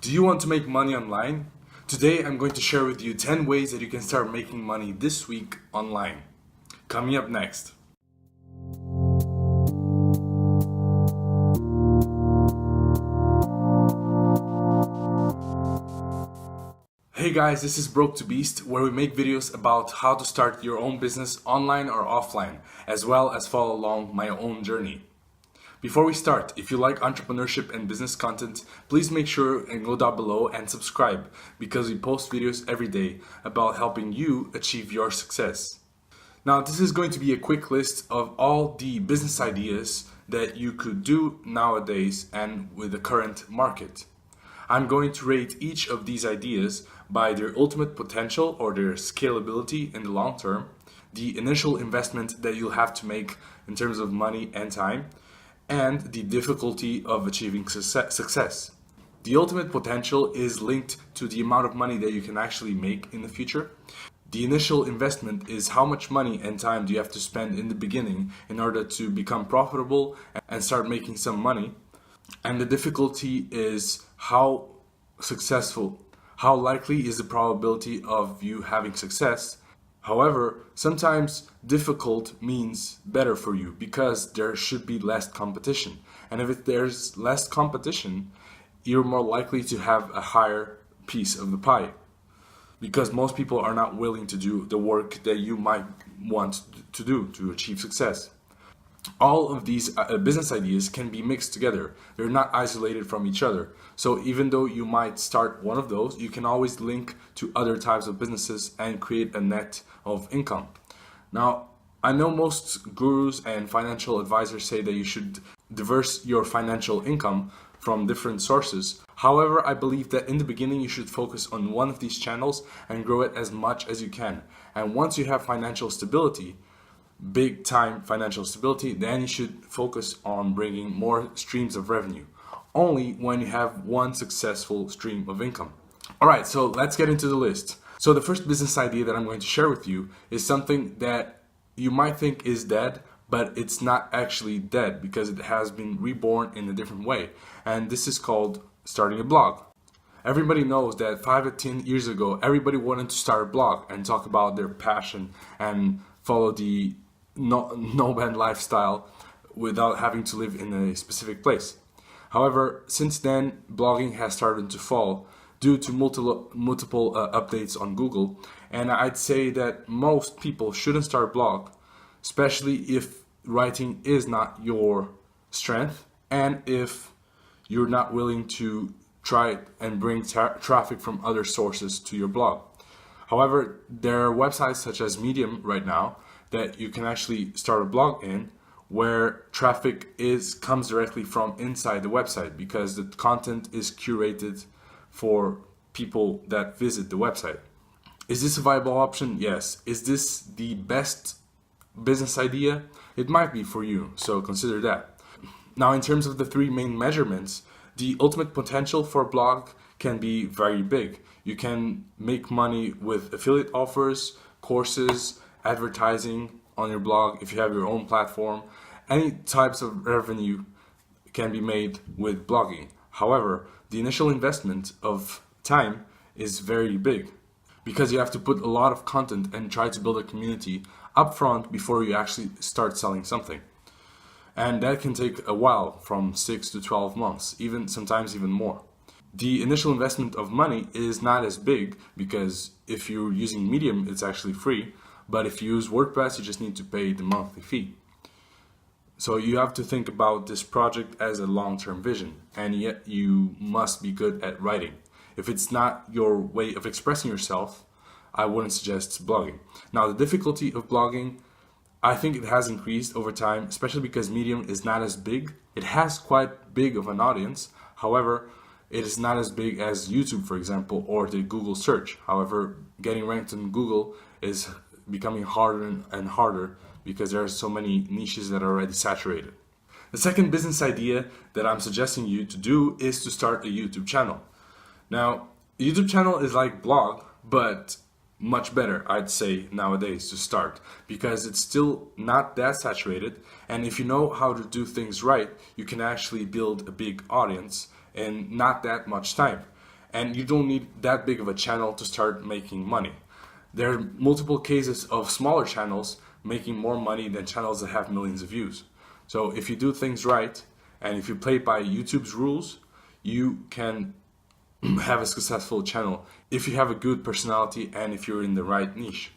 Do you want to make money online? Today I'm going to share with you 10 ways that you can start making money this week online. Coming up next. Hey guys, this is Broke to Beast, where we make videos about how to start your own business online or offline, as well as follow along my own journey. Before we start, if you like entrepreneurship and business content, please make sure and go down below and subscribe, because we post videos every day about helping you achieve your success. Now, this is going to be a quick list of all the business ideas that you could do nowadays and with the current market. I'm going to rate each of these ideas by their ultimate potential or their scalability in the long term, the initial investment that you'll have to make in terms of money and time, and the difficulty of achieving success. The ultimate potential is linked to the amount of money that you can actually make in the future. The initial investment is how much money and time do you have to spend in the beginning in order to become profitable and start making some money. And the difficulty is how likely is the probability of you having success. However, sometimes difficult means better for you because there should be less competition. And if there's less competition, you're more likely to have a higher piece of the pie, because most people are not willing to do the work that you might want to do to achieve success. All of these business ideas can be mixed together. They're not isolated from each other. So even though you might start one of those, you can always link to other types of businesses and create a net of income. Now, I know most gurus and financial advisors say that you should diverse your financial income from different sources. However, I believe that in the beginning you should focus on one of these channels and grow it as much as you can. And once you have financial stability, big time financial stability, then you should focus on bringing more streams of revenue, only when you have one successful stream of income. Alright, so let's get into the list. So the first business idea that I'm going to share with you is something that you might think is dead, but it's not actually dead because it has been reborn in a different way. And this is called starting a blog. Everybody knows that 5 to 10 years ago, everybody wanted to start a blog and talk about their passion and follow the nomad lifestyle without having to live in a specific place. However, since then, blogging has started to fall due to multiple updates on Google, and I'd say that most people shouldn't start a blog, especially if writing is not your strength and if you're not willing to try and bring traffic from other sources to your blog. However, there are websites such as Medium right now that you can actually start a blog in, where traffic comes directly from inside the website because the content is curated for people that visit the website. Is this a viable option? Yes. Is this the best business idea? It might be for you, so consider that. Now, in terms of the three main measurements, the ultimate potential for a blog can be very big. You can make money with affiliate offers, courses, advertising on your blog if you have your own platform. Any types of revenue can be made with blogging. However, the initial investment of time is very big because you have to put a lot of content and try to build a community upfront before you actually start selling something. And that can take a while, from 6 to 12 months, sometimes even more. The initial investment of money is not as big because if you're using Medium, it's actually free. But if you use WordPress, you just need to pay the monthly fee. So you have to think about this project as a long-term vision, and yet you must be good at writing. If it's not your way of expressing yourself, I wouldn't suggest blogging. Now, the difficulty of blogging, I think it has increased over time, especially because Medium is not as big. It has quite big of an audience. However, it is not as big as YouTube, for example, or the Google search. However, getting ranked in Google is becoming harder and harder because there are so many niches that are already saturated. The second business idea that I'm suggesting you to do is to start a YouTube channel. Now, a YouTube channel is like blog, but much better, I'd say, nowadays to start, because it's still not that saturated, and if you know how to do things right, you can actually build a big audience in not that much time. and you don't need that big of a channel to start making money. There are multiple cases of smaller channels making more money than channels that have millions of views. So if you do things right, and if you play by YouTube's rules, you can have a successful channel if you have a good personality and if you're in the right niche.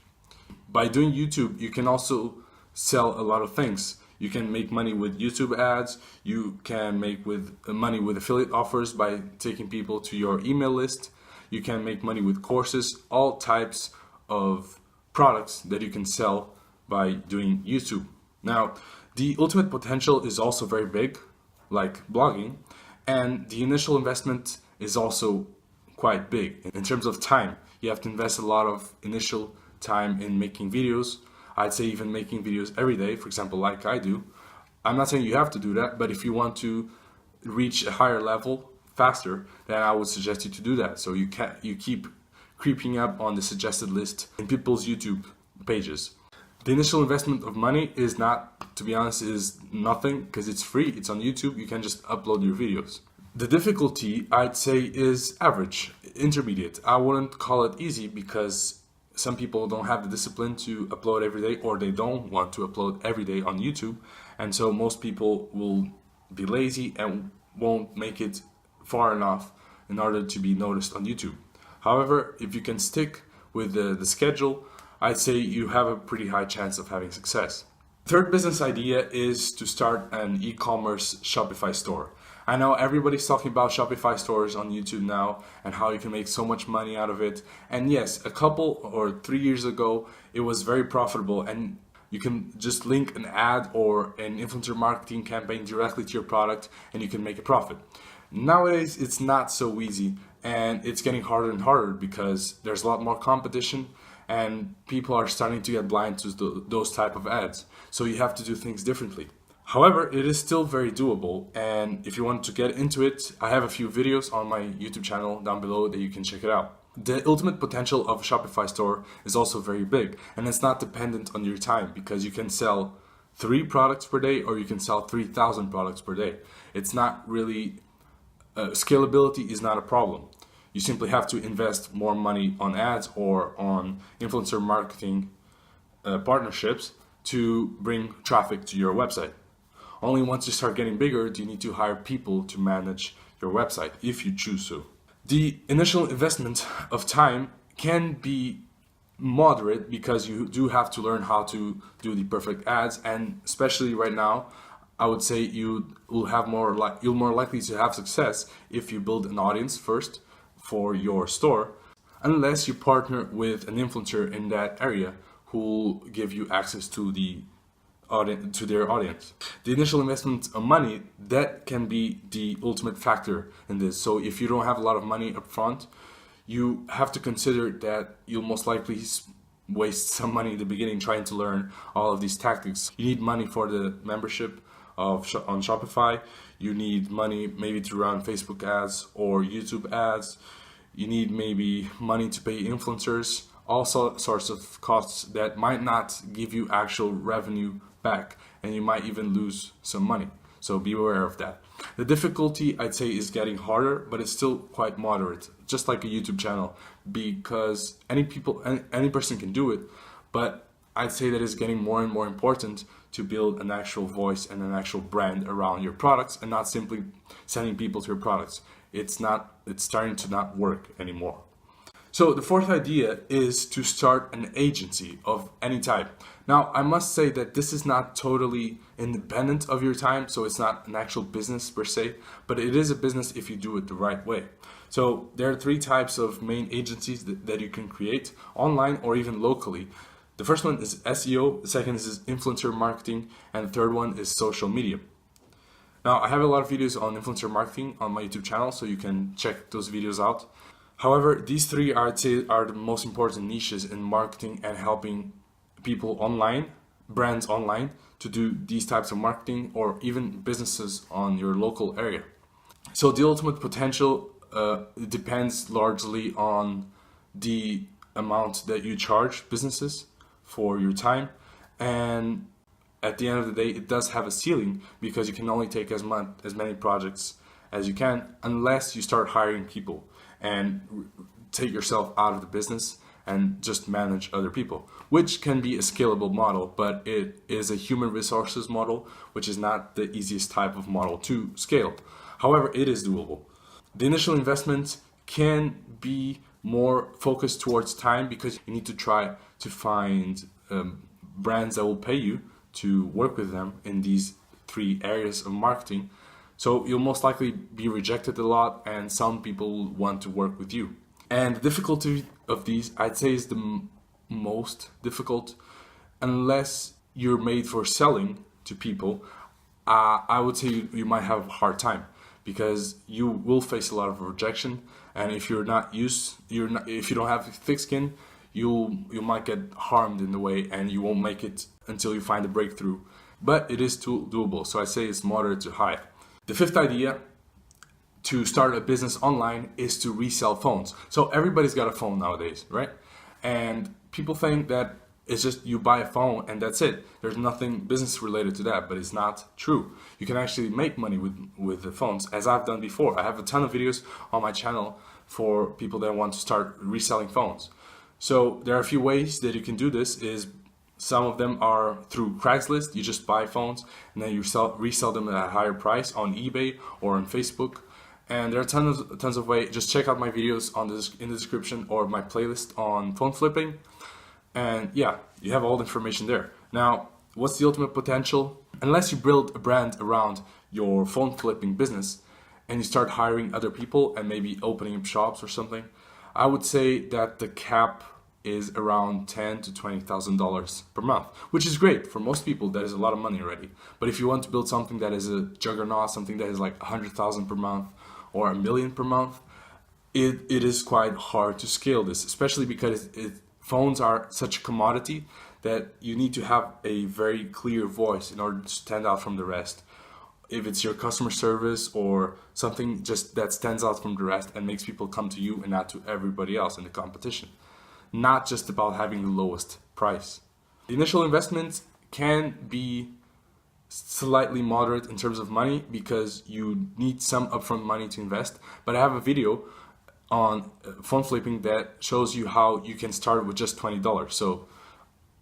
By doing YouTube, you can also sell a lot of things. You can make money with YouTube ads. You can make money with affiliate offers by taking people to your email list. You can make money with courses, all types of products that you can sell by doing YouTube. Now, the ultimate potential is also very big, like blogging, and the initial investment is also quite big. In terms of time, you have to invest a lot of initial time in making videos. I'd say even making videos every day, for example, like I do. I'm not saying you have to do that, but if you want to reach a higher level faster, then I would suggest you to do that. So you keep creeping up on the suggested list in people's YouTube pages. The initial investment of money is not, to be honest, is nothing because it's free. It's on YouTube. You can just upload your videos. The difficulty, I'd say, is average, intermediate. I wouldn't call it easy because some people don't have the discipline to upload every day, or they don't want to upload every day on YouTube. And so most people will be lazy and won't make it far enough in order to be noticed on YouTube. However, if you can stick with the schedule, I'd say you have a pretty high chance of having success. Third business idea is to start an e-commerce Shopify store. I know everybody's talking about Shopify stores on YouTube now and how you can make so much money out of it. And yes, a couple or 3 years ago, it was very profitable and you can just link an ad or an influencer marketing campaign directly to your product and you can make a profit. Nowadays, it's not so easy and it's getting harder and harder because there's a lot more competition and people are starting to get blind to those type of ads. So you have to do things differently. However, it is still very doable, and if you want to get into it, I have a few videos on my YouTube channel down below that you can check it out. The ultimate potential of a Shopify store is also very big, and it's not dependent on your time because you can sell 3 products per day or you can sell 3,000 products per day. It's not really, scalability is not a problem. You simply have to invest more money on ads or on influencer marketing partnerships to bring traffic to your website. Only once you start getting bigger do you need to hire people to manage your website, if you choose to. The initial investment of time can be moderate because you do have to learn how to do the perfect ads, and especially right now, I would say you're more likely to have success if you build an audience first for your store, unless you partner with an influencer in that area who will give you access to their audience. The initial investment of money, that can be the ultimate factor in this. So if you don't have a lot of money up front, you have to consider that you'll most likely waste some money in the beginning trying to learn all of these tactics. You need money for the membership on Shopify. You need money maybe to run Facebook ads or YouTube ads. You need maybe money to pay influencers. All sorts of costs that might not give you actual revenue back, and you might even lose some money. So be aware of that. The difficulty, I'd say, is getting harder, but it's still quite moderate, just like a YouTube channel, because any person can do it, but I'd say that it's getting more and more important to build an actual voice and an actual brand around your products and not simply sending people to your products. It's starting to not work anymore. So the fourth idea is to start an agency of any type. Now, I must say that this is not totally independent of your time, so it's not an actual business per se, but it is a business if you do it the right way. So there are 3 types of main agencies that you can create, online or even locally. The first one is SEO, the second is influencer marketing, and the third one is social media. Now, I have a lot of videos on influencer marketing on my YouTube channel, so you can check those videos out. However, these 3 I'd say are the most important niches in marketing and helping people online, brands online, to do these types of marketing, or even businesses on your local area. So the ultimate potential depends largely on the amount that you charge businesses for your time, and at the end of the day, it does have a ceiling because you can only take as many projects as you can, unless you start hiring people and take yourself out of the business and just manage other people, which can be a scalable model, but it is a human resources model, which is not the easiest type of model to scale. However, it is doable. The initial investment can be more focused towards time because you need to try to find brands that will pay you to work with them in these 3 areas of marketing. So you'll most likely be rejected a lot, and some people will want to work with you. And the difficulty of these, I'd say, is the most difficult. Unless you're made for selling to people, I would say you might have a hard time, because you will face a lot of rejection. And if if you don't have thick skin, you might get harmed in the way, and you won't make it until you find a breakthrough. But it is doable, so I say it's moderate to high. The 5th idea to start a business online is to resell phones. So everybody's got a phone nowadays, right? And people think that it's just you buy a phone and that's it. There's nothing business related to that, but it's not true. You can actually make money with the phones, as I've done before. I have a ton of videos on my channel for people that want to start reselling phones. So there are a few ways that you can do this. Some of them are through Craigslist. You just buy phones and then you resell them at a higher price on eBay or on Facebook. And there are tons of ways. Just check out my videos in the description, or my playlist on phone flipping. And yeah, you have all the information there. Now, what's the ultimate potential? Unless you build a brand around your phone flipping business and you start hiring other people and maybe opening up shops or something, I would say that the cap is around $10,000 to $20,000 per month, which is great. For most people, that is a lot of money already. But if you want to build something that is a juggernaut, something that is like 100,000 per month or $1 million per month, it is quite hard to scale this, especially because phones are such a commodity that you need to have a very clear voice in order to stand out from the rest. If it's your customer service or something just that stands out from the rest and makes people come to you and not to everybody else in the competition. Not just about having the lowest price. The initial investment can be slightly moderate in terms of money because you need some upfront money to invest. But I have a video on phone flipping that shows you how you can start with just $20. So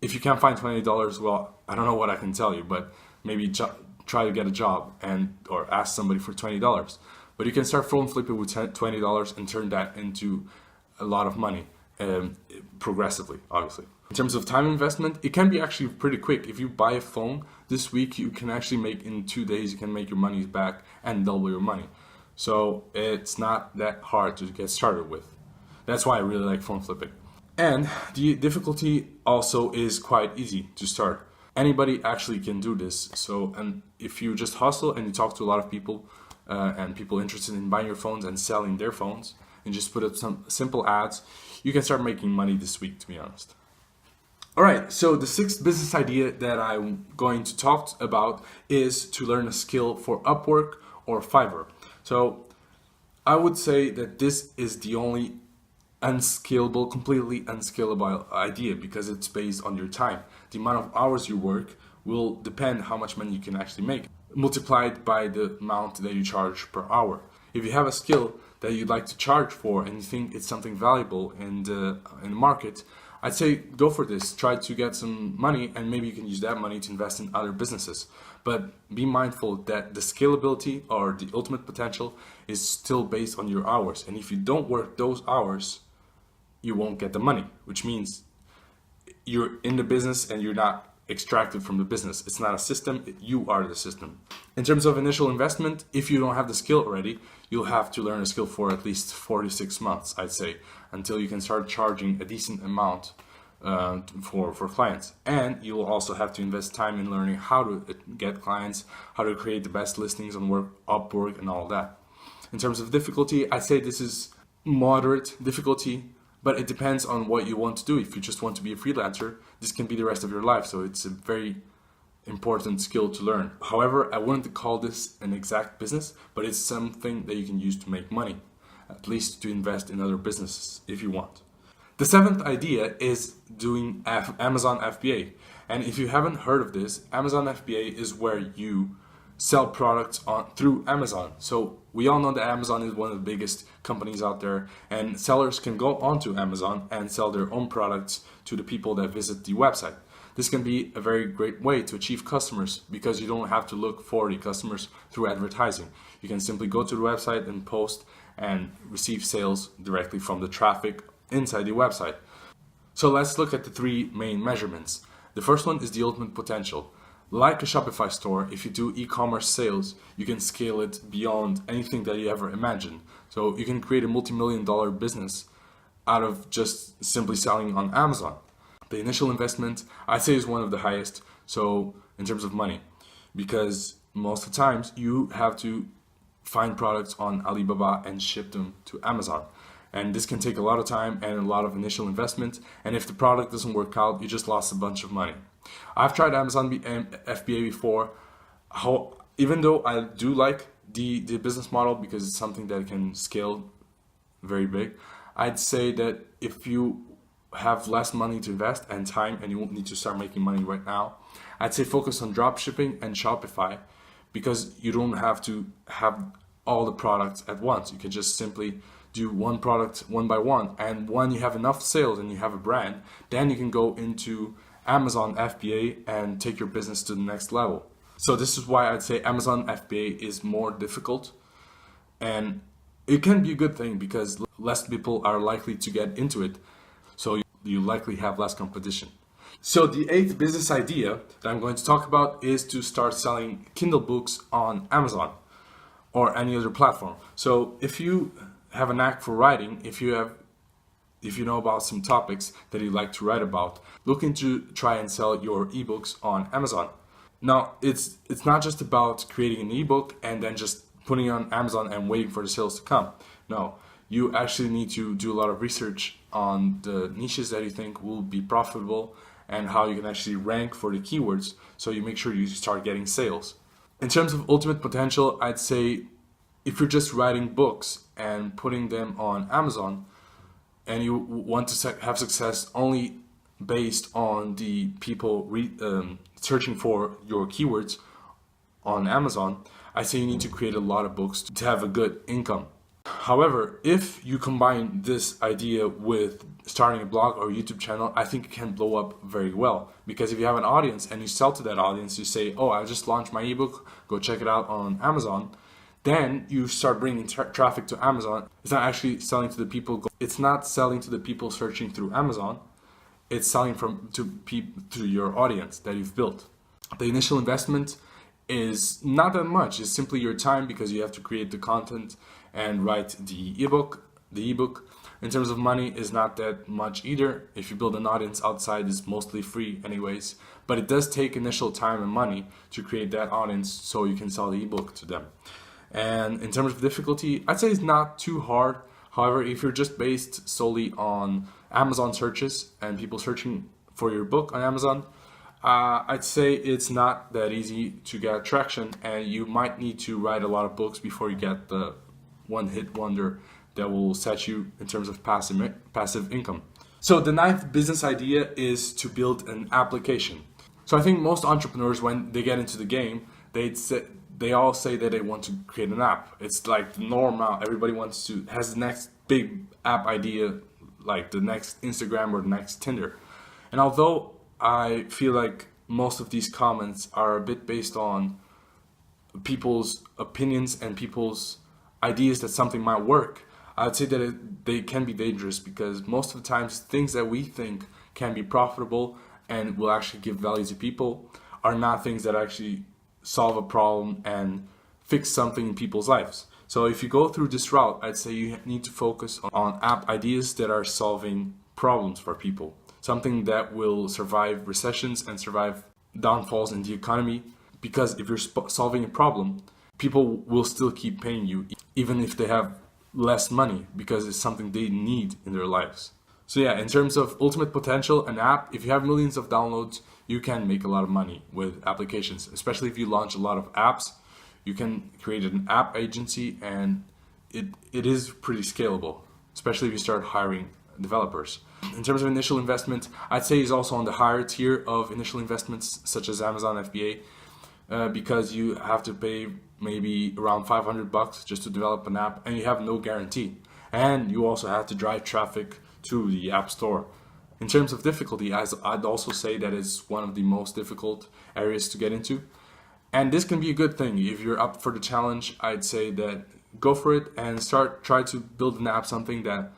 if you can't find $20, well, I don't know what I can tell you, but maybe try to get a job or ask somebody for $20. But you can start phone flipping with $20 and turn that into a lot of money progressively, obviously. In terms of time investment, it can be actually pretty quick. If you buy a phone this week, you can actually make in 2 days, you can make your money back and double your money. So it's not that hard to get started with. That's why I really like phone flipping. And the difficulty also is quite easy to start. Anybody actually can do this. So, and if you just hustle and you talk to a lot of people and people interested in buying your phones and selling their phones, and just put up some simple ads, you can start making money this week, to be honest. All right, so the 6th business idea that I'm going to talk about is to learn a skill for Upwork or Fiverr. So I would say that this is the only completely unscalable idea because it's based on your time. The amount of hours you work will depend how much money you can actually make, multiplied by the amount that you charge per hour. If you have a skill that you'd like to charge for and you think it's something valuable in the market, I'd say go for this. Try to get some money, and maybe you can use that money to invest in other businesses. But be mindful that the scalability or the ultimate potential is still based on your hours. And if you don't work those hours, you won't get the money, which means you're in the business and you're not extracted from the business. It's not a system, you are the system. In terms of initial investment, if you don't have the skill already, you'll have to learn a skill for at least 4 to 6 months, I'd say, until you can start charging a decent amount for clients. And you'll also have to invest time in learning how to get clients, how to create the best listings on Upwork and all that. In terms of difficulty, I'd say this is moderate difficulty, but it depends on what you want to do. If you just want to be a freelancer, this can be the rest of your life. So it's a very important skill to learn. However, I wouldn't call this an exact business, but it's something that you can use to make money, at least to invest in other businesses if you want. The 7th idea is doing Amazon FBA. And if you haven't heard of this, Amazon FBA is where you sell products on through Amazon. So we all know that Amazon is one of the biggest companies out there, and sellers can go onto Amazon and sell their own products to the people that visit the website. This can be a very great way to achieve customers because you don't have to look for the customers through advertising. You can simply go to the website and post and receive sales directly from the traffic inside the website. So let's look at the three main measurements. The first one is the ultimate potential. Like a Shopify store, if you do e-commerce sales, you can scale it beyond anything that you ever imagined. So you can create a multi-million-dollar business out of just simply selling on Amazon. The initial investment, I'd say, is one of the highest, so in terms of money, because most of the times you have to find products on Alibaba and ship them to Amazon. And this can take a lot of time and a lot of initial investment. And if the product doesn't work out, you just lost a bunch of money. I've tried Amazon FBA before. Even though I do like the business model because it's something that can scale very big, I'd say that if you have less money to invest and time and you won't need to start making money right now, I'd say focus on drop shipping and Shopify because you don't have to have all the products at once. You can just simply do one product one by one, and when you have enough sales and you have a brand, then you can go into Amazon FBA and take your business to the next level. So this is why I'd say Amazon FBA is more difficult, and it can be a good thing because less people are likely to get into it, so you likely have less competition. So the eighth business idea that I'm going to talk about is to start selling Kindle books on Amazon or any other platform. So if you have a knack for writing, if you know about some topics that you like to write about, looking to try and sell your ebooks on Amazon. Now, it's not just about creating an ebook and then just putting it on Amazon and waiting for the sales to come. No, you actually need to do a lot of research on the niches that you think will be profitable and how you can actually rank for the keywords so you make sure you start getting sales. In terms of ultimate potential, I'd say if you're just writing books and putting them on Amazon and you want to have success only based on the people searching for your keywords on Amazon, I say you need to create a lot of books to have a good income. However, if you combine this idea with starting a blog or YouTube channel, I think it can blow up very well. Because if you have an audience and you sell to that audience, you say, oh, I just launched my ebook, go check it out on Amazon. Then you start bringing traffic to Amazon. It's not actually selling to the people. It's not selling to the people searching through Amazon. It's selling to your audience that you've built. The initial investment is not that much. It's simply your time because you have to create the content and write the ebook. The ebook, in terms of money, is not that much either. If you build an audience outside, it's mostly free anyways. But it does take initial time and money to create that audience so you can sell the ebook to them. And in terms of difficulty, I'd say it's not too hard. However, if you're just based solely on Amazon searches and people searching for your book on Amazon, I'd say it's not that easy to get traction, and you might need to write a lot of books before you get the one-hit wonder that will set you in terms of passive income. So the ninth business idea is to build an application. So I think most entrepreneurs, when they get into the game, they all say that they want to create an app. It's like the norm now. Everybody has the next big app idea, like the next Instagram or the next Tinder. And although I feel like most of these comments are a bit based on people's opinions and people's ideas that something might work, I would say that they can be dangerous because most of the times things that we think can be profitable and will actually give value to people are not things that actually solve a problem and fix something in people's lives. So if you go through this route, I'd say you need to focus on app ideas that are solving problems for people. Something that will survive recessions and survive downfalls in the economy. Because if you're solving a problem, people will still keep paying you, even if they have less money, because it's something they need in their lives. So yeah, in terms of ultimate potential, an app, if you have millions of downloads, you can make a lot of money with applications. Especially if you launch a lot of apps, you can create an app agency, and it is pretty scalable, especially if you start hiring developers. In terms of initial investment, I'd say it's also on the higher tier of initial investments, such as Amazon FBA. because you have to pay maybe around $500 just to develop an app, and you have no guarantee. And you also have to drive traffic to the App Store. In terms of difficulty, I'd also say that it's one of the most difficult areas to get into. And this can be a good thing. If you're up for the challenge, I'd say that go for it and try to build an app, something that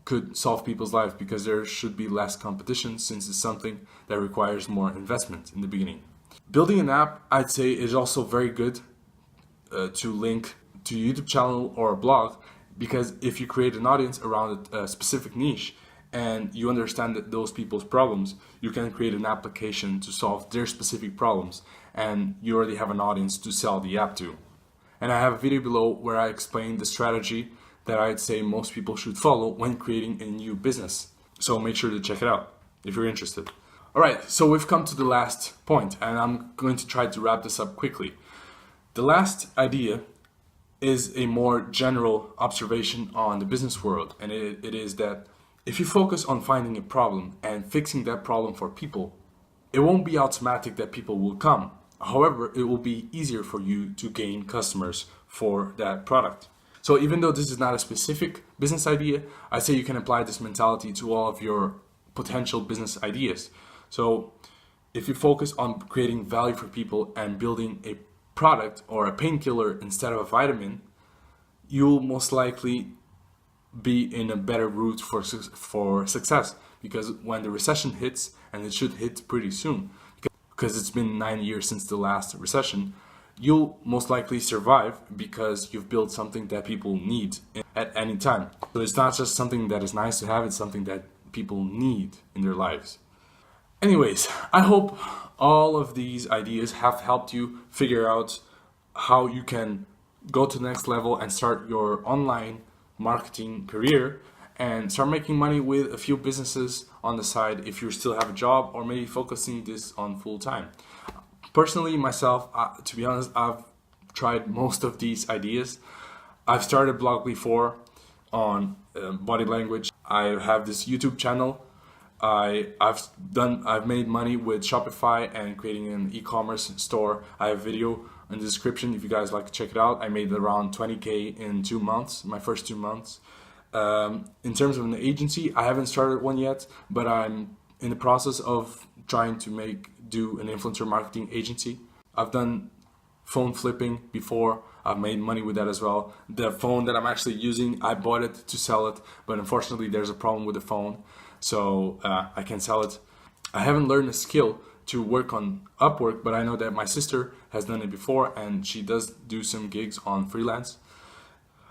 could solve people's lives, because there should be less competition since it's something that requires more investment in the beginning. Building an app, I'd say, is also very good to link to a YouTube channel or a blog, because if you create an audience around a specific niche and you understand that those people's problems, you can create an application to solve their specific problems, and you already have an audience to sell the app to. And I have a video below where I explain the strategy that I'd say most people should follow when creating a new business. So make sure to check it out if you're interested. Alright, so we've come to the last point, and I'm going to try to wrap this up quickly. The last idea is a more general observation on the business world, and it is that if you focus on finding a problem and fixing that problem for people, it won't be automatic that people will come. However, it will be easier for you to gain customers for that product. So even though this is not a specific business idea, I say you can apply this mentality to all of your potential business ideas. So if you focus on creating value for people and building a product or a painkiller instead of a vitamin, you'll most likely be in a better route for success. Because when the recession hits, and it should hit pretty soon, because it's been 9 years since the last recession, you'll most likely survive because you've built something that people need at any time. So it's not just something that is nice to have, it's something that people need in their lives. Anyways, I hope all of these ideas have helped you figure out how you can go to the next level and start your online marketing career and start making money with a few businesses on the side if you still have a job, or maybe focusing this on full time. Personally, myself, to be honest, I've tried most of these ideas. I've started a blog before on body language. I have this YouTube channel. I've made money with Shopify and creating an e-commerce store. I have a video in the description if you guys like to check it out. I made around 20K in 2 months, my first 2 months. In terms of an agency, I haven't started one yet, but I'm in the process of trying to do an influencer marketing agency. I've done phone flipping before. I've made money with that as well. The phone that I'm actually using, I bought it to sell it, but unfortunately there's a problem with the phone, so I can't sell it. I haven't learned a skill to work on Upwork, but I know that my sister has done it before, and she does do some gigs on freelance.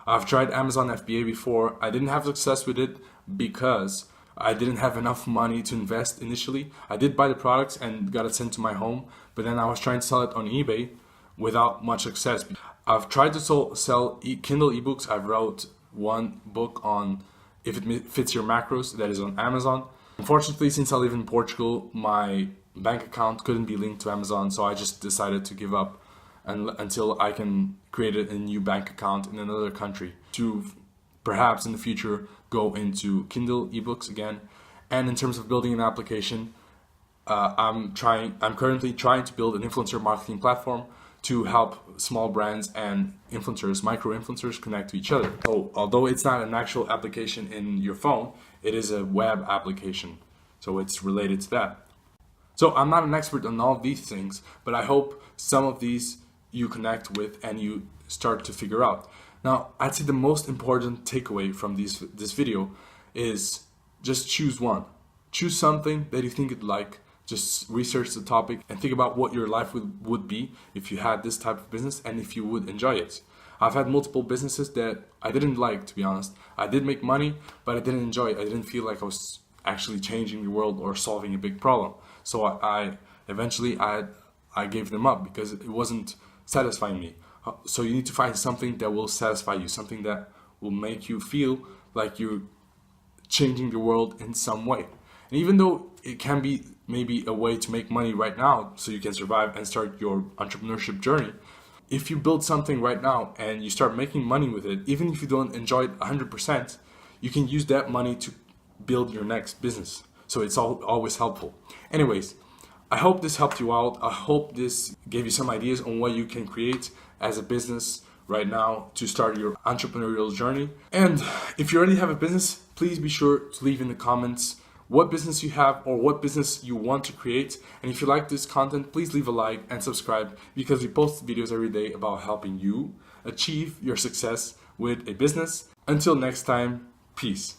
I've tried Amazon FBA before. I didn't have success with it because I didn't have enough money to invest initially. I did buy the products and got it sent to my home, but then I was trying to sell it on eBay without much success. I've tried to sell Kindle ebooks. I wrote one book on if it fits your macros, that is on Amazon. Unfortunately, since I live in Portugal, my bank account couldn't be linked to Amazon, so I just decided to give up until I can create a new bank account in another country to perhaps in the future go into Kindle ebooks again. And in terms of building an application, I'm currently trying to build an influencer marketing platform to help small brands and influencers, micro-influencers, connect to each other. So although it's not an actual application in your phone, it is a web application. So it's related to that. So I'm not an expert on all of these things, but I hope some of these you connect with and you start to figure out. Now, I'd say the most important takeaway from this video is just choose one. Choose something that you think you'd like. Just research the topic and think about what your life would be if you had this type of business and if you would enjoy it. I've had multiple businesses that I didn't like, to be honest. I did make money, but I didn't enjoy it. I didn't feel like I was actually changing the world or solving a big problem. So I eventually gave them up because it wasn't satisfying me. So you need to find something that will satisfy you, something that will make you feel like you're changing the world in some way. And even though it can be maybe a way to make money right now so you can survive and start your entrepreneurship journey, if you build something right now and you start making money with it, even if you don't enjoy it 100%, you can use that money to build your next business. So it's always helpful. Anyways, I hope this helped you out. I hope this gave you some ideas on what you can create as a business right now to start your entrepreneurial journey. And if you already have a business, please be sure to leave in the comments what business you have or what business you want to create. And if you like this content, please leave a like and subscribe, because we post videos every day about helping you achieve your success with a business. Until next time, peace.